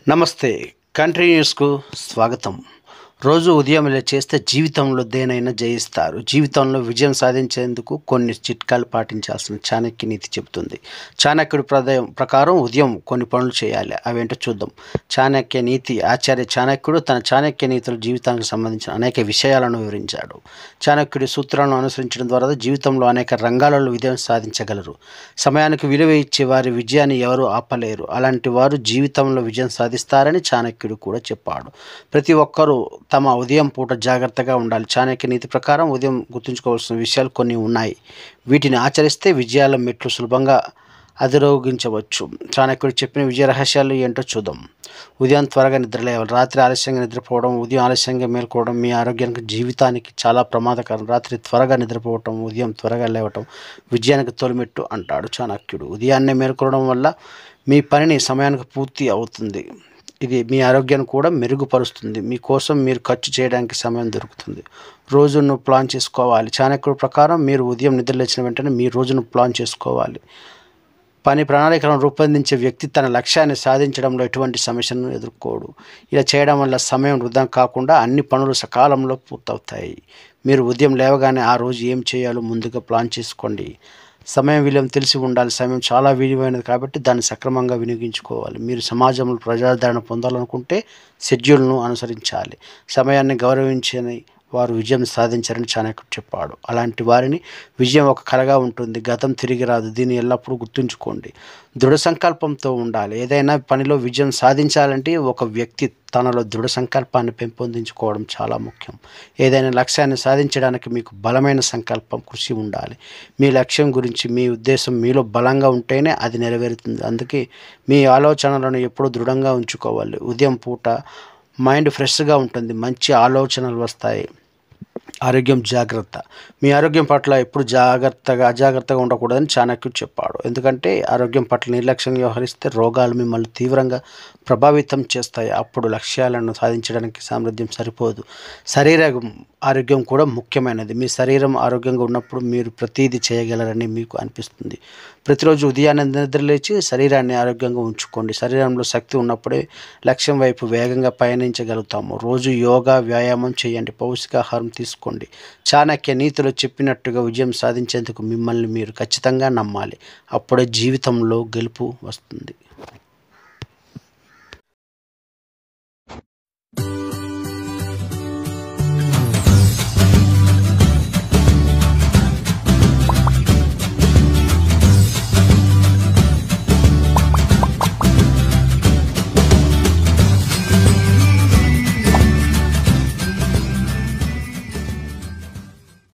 నమస్తే. కంట్రీ న్యూస్‌కు స్వాగతం. రోజు ఉదయం ఇలా చేస్తే జీవితంలో దేనైనా జయిస్తారు. జీవితంలో విజయం సాధించేందుకు కొన్ని చిట్కాలు పాటించాల్సిన చాణక్య నీతి చెబుతుంది. చాణక్యుడి ప్రకారం ఉదయం కొన్ని పనులు చేయాలి. అవేంటో చూద్దాం. చాణక్య నీతి. ఆచార్య చాణక్యుడు తన చాణక్య నీతుల జీవితానికి సంబంధించిన అనేక విషయాలను వివరించాడు. చాణక్యుడి సూత్రాలను అనుసరించడం ద్వారా జీవితంలో అనేక రంగాలలో విజయం సాధించగలరు. సమయానికి విలువ ఇచ్చే వారి విజయాన్ని ఎవరూ ఆపలేరు. అలాంటి వారు జీవితంలో విజయం సాధిస్తారని చాణక్యుడు కూడా చెప్పాడు. ప్రతి ఒక్కరూ తమ ఉదయం పూట జాగ్రత్తగా ఉండాలి. చాణక్య నీతి ప్రకారం ఉదయం గుర్తుంచుకోవాల్సిన విషయాలు కొన్ని ఉన్నాయి. వీటిని ఆచరిస్తే విజయాల మెట్లు సులభంగా అధిరోగించవచ్చు. చాణక్యుడు చెప్పిన విజయ రహస్యాలు ఏంటో చూద్దాం. ఉదయం త్వరగా నిద్రలేవాలి. రాత్రి ఆలస్యంగా నిద్రపోవడం, ఉదయం ఆలస్యంగా మేల్కోవడం మీ ఆరోగ్యానికి, జీవితానికి చాలా ప్రమాదకరం. రాత్రి త్వరగా నిద్రపోవటం, ఉదయం త్వరగా లేవటం విజయానికి తొలిమెట్టు అంటాడు చాణక్యుడు. ఉదయాన్నే మేల్కోవడం వల్ల మీ పనిని సమయానికి పూర్తి అవుతుంది. ఇది మీ ఆరోగ్యాన్ని కూడా మెరుగుపరుస్తుంది. మీకోసం మీరు ఖర్చు చేయడానికి సమయం దొరుకుతుంది. రోజును ప్లాన్ చేసుకోవాలి. చాణక్యుడి ప్రకారం మీరు ఉదయం నిద్రలేచిన వెంటనే మీ రోజును ప్లాన్ చేసుకోవాలి. పని ప్రణాళికలను రూపొందించే వ్యక్తి తన లక్ష్యాన్ని సాధించడంలో ఎటువంటి సమస్యను ఎదుర్కోడు. ఇలా చేయడం వల్ల సమయం వృధా కాకుండా అన్ని పనులు సకాలంలో పూర్తవుతాయి. మీరు ఉదయం లేవగానే ఆ రోజు ఏం చేయాలో ముందుగా ప్లాన్ చేసుకోండి. సమయం విలువ తెలిసి ఉండాలి. సమయం చాలా విలువైనది కాబట్టి దాన్ని సక్రమంగా వినియోగించుకోవాలి. మీరు సమాజంలో ప్రజాదరణ పొందాలనుకుంటే షెడ్యూల్ను అనుసరించాలి. సమయాన్ని గౌరవించని వారు విజయం సాధించారని చాణక్యుడు చెప్పాడు. అలాంటి వారిని విజయం ఒక కలగా ఉంటుంది. గతం తిరిగి రాదు. దీన్ని ఎల్లప్పుడూ గుర్తుంచుకోండి. దృఢ సంకల్పంతో ఉండాలి. ఏదైనా పనిలో విజయం సాధించాలంటే ఒక వ్యక్తి తనలో దృఢ సంకల్పాన్ని పెంపొందించుకోవడం చాలా ముఖ్యం. ఏదైనా లక్ష్యాన్ని సాధించడానికి మీకు బలమైన సంకల్పం, కృషి ఉండాలి. మీ లక్ష్యం గురించి మీ ఉద్దేశం మీలో బలంగా ఉంటేనే అది నెరవేరుతుంది. అందుకే మీ ఆలోచనలను ఎప్పుడూ దృఢంగా ఉంచుకోవాలి. ఉదయం పూట మైండ్ ఫ్రెష్గా ఉంటుంది. మంచి ఆలోచనలు వస్తాయి. ఆరోగ్యం జాగ్రత్త. మీ ఆరోగ్యం పట్ల ఎప్పుడు అజాగ్రత్తగా ఉండకూడదని చాణక్యుడు చెప్పాడు. ఎందుకంటే ఆరోగ్యం పట్ల నిర్లక్ష్యంగా వ్యవహరిస్తే రోగాలు మిమ్మల్ని తీవ్రంగా ప్రభావితం చేస్తాయి. అప్పుడు లక్ష్యాలను సాధించడానికి సామర్థ్యం సరిపోదు. శరీరం ఆరోగ్యం కూడా ముఖ్యమైనది. మీ శరీరం ఆరోగ్యంగా ఉన్నప్పుడు మీరు ప్రతీది చేయగలరని మీకు అనిపిస్తుంది. ప్రతిరోజు ఉదయాన్నే నిద్రలేచి శరీరాన్ని ఆరోగ్యంగా ఉంచుకోండి. శరీరంలో శక్తి ఉన్నప్పుడే లక్ష్యం వైపు వేగంగా పయనించగలుగుతాము. రోజు యోగా, వ్యాయామం చేయండి. పౌష్టికాహారం తీసుకోండి. చాణక్య నీతిలో చెప్పినట్టుగా విజయం సాధించేందుకు మిమ్మల్ని మీరు ఖచ్చితంగా నమ్మాలి. అప్పుడే జీవితంలో గెలుపు వస్తుంది.